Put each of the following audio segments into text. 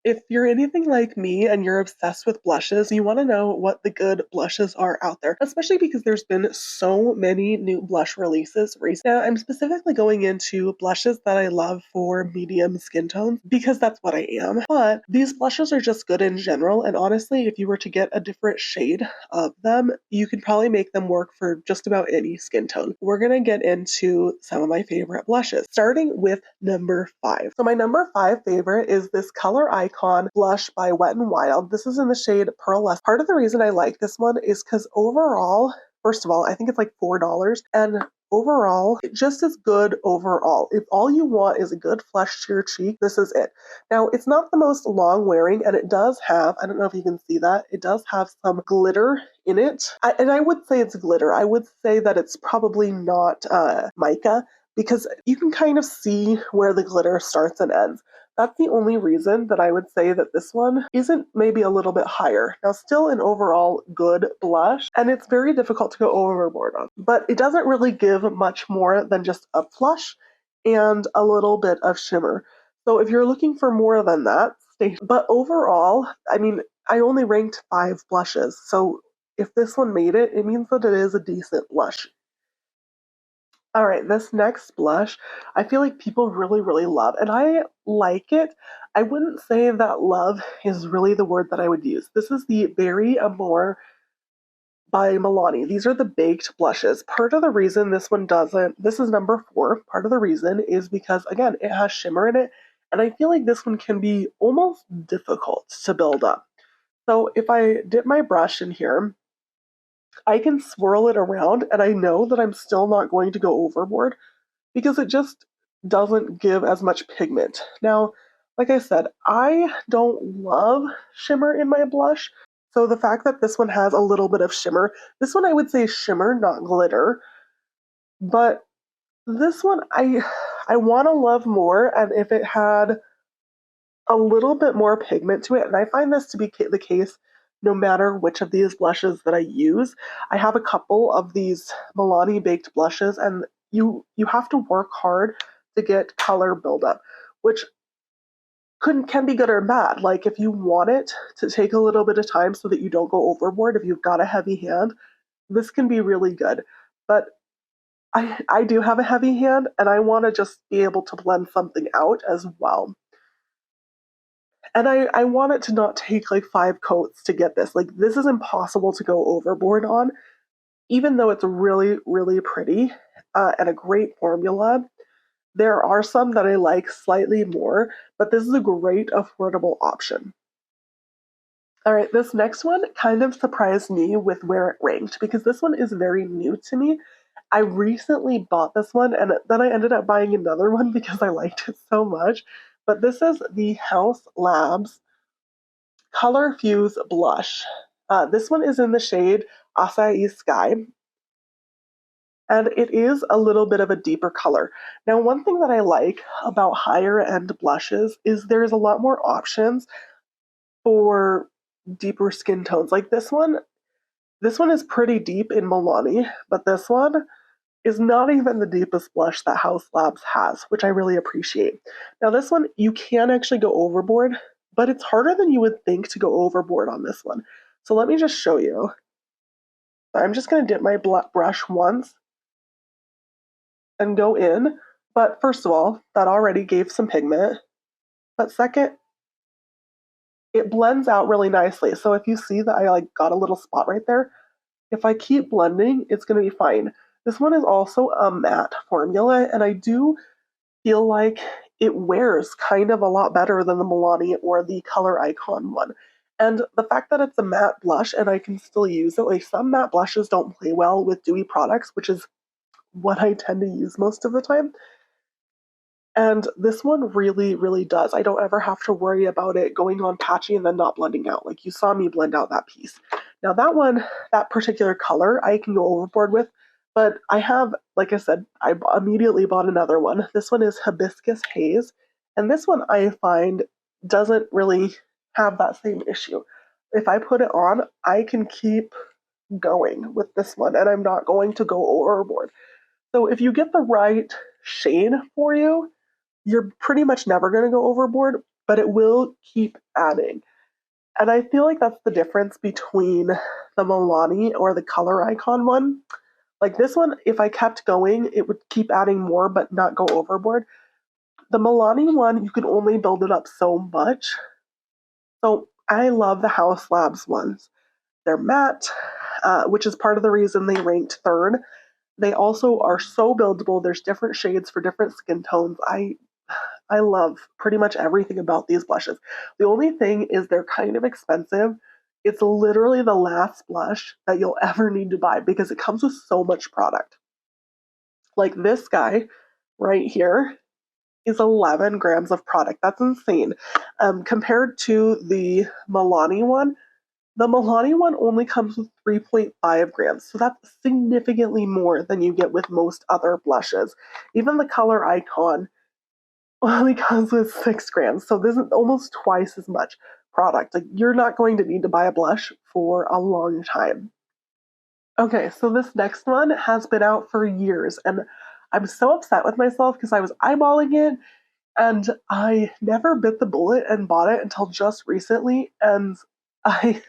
If you're anything like me and you're obsessed with blushes, you want to know what the good blushes are out there, especially because there's been so many new blush releases recently. Now, I'm specifically going into blushes that I love for medium skin tones because that's what I am. But these blushes are just good in general. And honestly, if you were to get a different shade of them, you could probably make them work for just about any skin tone. We're going to get into some of my favorite blushes, starting with number 5. So my number 5 favorite is this Color Icon blush by Wet n Wild. This is in the shade Pearlescent. Part of the reason I like this one is because overall, first of all, I think it's like $4, and overall, it just is good overall. If all you want is a good flush to your cheek, this is it. Now, it's not the most long wearing, and it does have, I don't know if you can see that, it does have some glitter in it. And I would say it's glitter. I would say that it's probably not mica, because you can kind of see where the glitter starts and ends. That's the only reason that I would say that this one isn't maybe a little bit higher. Now, still an overall good blush, and it's very difficult to go overboard on, but it doesn't really give much more than just a flush and a little bit of shimmer. So if you're looking for more than that, stay. But overall, I mean, I only ranked 5 blushes, so if this one made it, it means that it is a decent blush. All right, this next blush, I feel like people really, really love, and I like it. I wouldn't say that love is really the word that I would use. This is the Berry Amore by Milani. These are the baked blushes. Part of the reason this one doesn't, this is number 4. Part of the reason is because, again, it has shimmer in it, and I feel like this one can be almost difficult to build up. So if I dip my brush in here, I can swirl it around, and I know that I'm still not going to go overboard because it just doesn't give as much pigment. Now, like I said, I don't love shimmer in my blush, so the fact that this one has a little bit of shimmer, this one I would say shimmer, not glitter, but this one I want to love more, and if it had a little bit more pigment to it, and I find this to be the case no matter which of these blushes that I use. I have a couple of these Milani baked blushes, and you have to work hard to get color buildup, which can be good or bad. Like if you want it to take a little bit of time so that you don't go overboard, if you've got a heavy hand, this can be really good. But I do have a heavy hand, and I want to just be able to blend something out as well. And I want it to not take like 5 coats to get this. Like this is impossible to go overboard on, even though it's really, really pretty and a great formula. There are some that I like slightly more, but this is a great affordable option. All right, this next one kind of surprised me with where it ranked because this one is very new to me. I recently bought this one and then I ended up buying another one because I liked it so much. But this is the House Labs Color Fuse Blush. This one is in the shade Acai Sky, and it is a little bit of a deeper color. Now, one thing that I like about higher end blushes is there's a lot more options for deeper skin tones. Like this one is pretty deep in Milani, but this one is not even the deepest blush that House Labs has, which I really appreciate. Now, this one, you can actually go overboard, but it's harder than you would think to go overboard on this one. So let me just show you. I'm just going to dip my brush once and go in. But first of all, that already gave some pigment. But second, it blends out really nicely. So if you see that I like got a little spot right there, if I keep blending, it's going to be fine. This one is also a matte formula, and I do feel like it wears kind of a lot better than the Milani or the Color Icon one. And the fact that it's a matte blush and I can still use it, like some matte blushes don't play well with dewy products, which is what I tend to use most of the time. And this one really, really does. I don't ever have to worry about it going on patchy and then not blending out. Like you saw me blend out that piece. Now that one, that particular color, I can go overboard with, but I have, like I said, I immediately bought another one. This one is Hibiscus Haze, and this one I find doesn't really have that same issue. If I put it on, I can keep going with this one, and I'm not going to go overboard. So if you get the right shade for you, you're pretty much never going to go overboard. but it will keep adding. And I feel like that's the difference between the Milani or the color icon one. Like this one, if I kept going, it would keep adding more but not go overboard. The Milani one, you can only build it up so much. So I love the House Labs ones. They're matte, which is part of the reason they ranked third. They also are so buildable. There's different shades for different skin tones. I love pretty much everything about these blushes. The only thing is they're kind of expensive. It's literally the last blush that you'll ever need to buy because it comes with so much product. Like this guy right here is 11 grams of product. That's insane. Compared to the Milani one, the Milani one only comes with 3.5 grams, so that's significantly more than you get with most other blushes. Even the color icon only comes with 6 grams, so this is almost twice as much product. Like, you're not going to need to buy a blush for a long time. Okay, so this next one has been out for years, and I'm so upset with myself because I was eyeballing it and I never bit the bullet and bought it until just recently, and I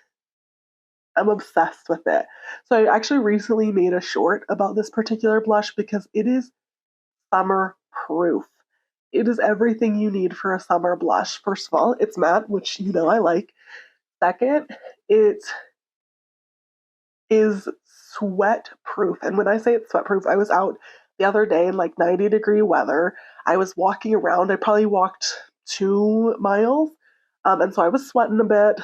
am obsessed with it. So I actually recently made a short about this particular blush because it is summer proof. It is everything you need for a summer blush. First of all, it's matte, which you know I like. Second, it is sweat proof. And when I say it's sweat proof, I was out the other day in like 90-degree weather. I was walking around. I probably walked 2 miles. And so I was sweating a bit.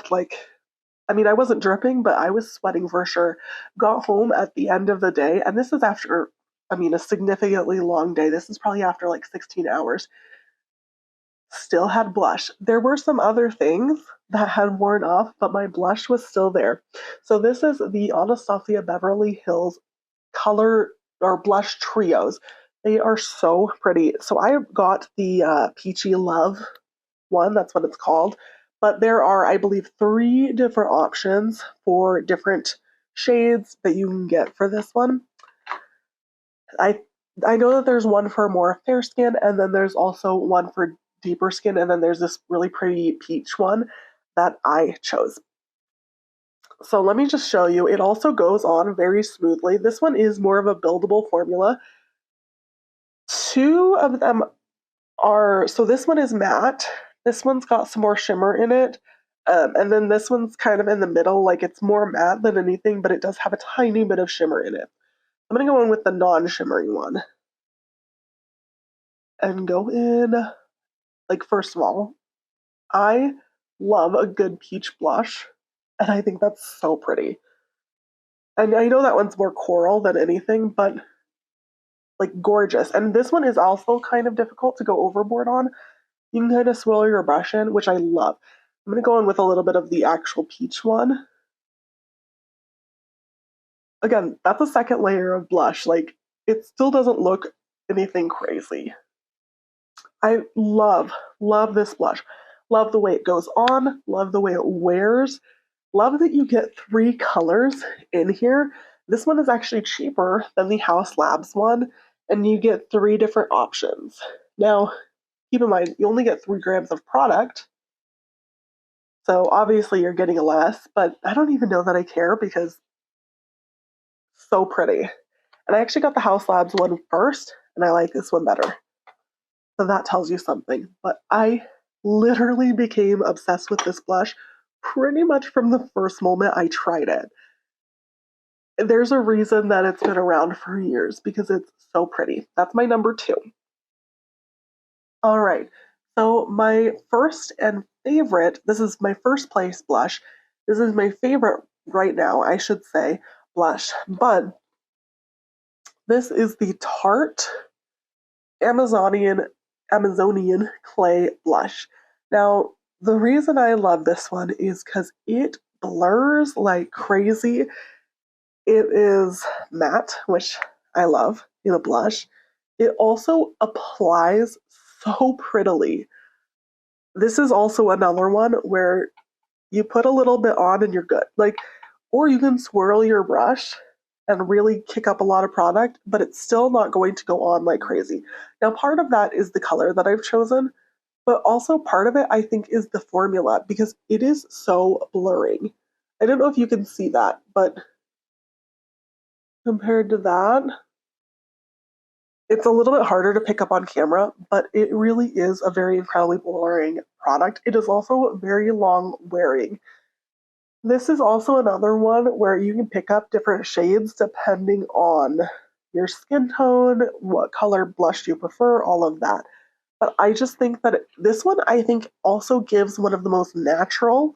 I mean, I wasn't dripping, but I was sweating for sure. Got home at the end of the day, and this is after, I mean, a significantly long day. This is probably after like 16 hours. Still had blush. There were some other things that had worn off, but my blush was still there. So this is the Anastasia Beverly Hills color or blush trios. They are so pretty. So I got the Peachy Love one, that's what it's called. But there are, I believe, 3 different options for different shades that you can get for this one. I I know that there's one for more fair skin, and then there's also one for deeper skin, and then there's this really pretty peach one that I chose. So let me just show you. It also goes on very smoothly. This one is more of a buildable formula. 2 of them are, so this one is matte. This one's got some more shimmer in it. And then this one's kind of in the middle, like it's more matte than anything, but it does have a tiny bit of shimmer in it. I'm going to go in with the non-shimmery one. And go in, like, first of all, I love a good peach blush, and I think that's so pretty. And I know that one's more coral than anything, but like gorgeous. And this one is also kind of difficult to go overboard on. You can kind of swirl your brush in, which I love. I'm going to go in with a little bit of the actual peach one. Again, that's a second layer of blush. Like, it still doesn't look anything crazy. I love this blush. Love the way it goes on. Love the way it wears. Love that you get 3 colors in here. This one is actually cheaper than the House Labs one, and you get 3 different options. Now, keep in mind, you only get 3 grams of product, so obviously you're getting less, but I don't even know that I care because so pretty. And I actually got the House Labs one first, and I like this one better. So that tells you something. But I literally became obsessed with this blush pretty much from the first moment I tried it. There's a reason that it's been around for years because it's so pretty. That's my number 2. All right. So my first and favorite, this is my first place blush. This is my favorite right now, I should say, blush. But this is the Tarte Amazonian clay blush. Now, the reason I love this one is because it blurs like crazy. It is matte, which I love in a blush. It also applies so prettily. This is also another one where you put a little bit on and you're good. Like, or you can swirl your brush and really kick up a lot of product, but it's still not going to go on like crazy. Now, part of that is the color that I've chosen. But also part of it, I think, is the formula because it is so blurring. I don't know if you can see that, but compared to that, it's a little bit harder to pick up on camera, but it really is a very incredibly blurring product. It is also very long wearing. This is also another one where you can pick up different shades depending on your skin tone, what color blush you prefer, all of that. But I just think that this one, I think, also gives one of the most natural,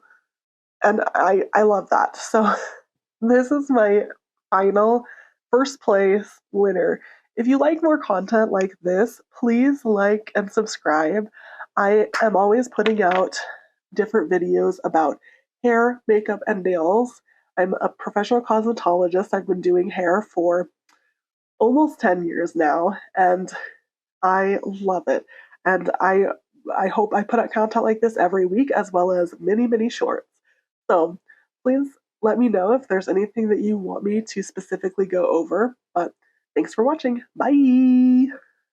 and I love that. So this is my final first place winner. If you like more content like this, please like and subscribe. I am always putting out different videos about hair, makeup, and nails. I'm a professional cosmetologist. I've been doing hair for almost 10 years now, and I love it. And I hope I put out content like this every week as well as many, many shorts. So please let me know if there's anything that you want me to specifically go over. But thanks for watching. Bye.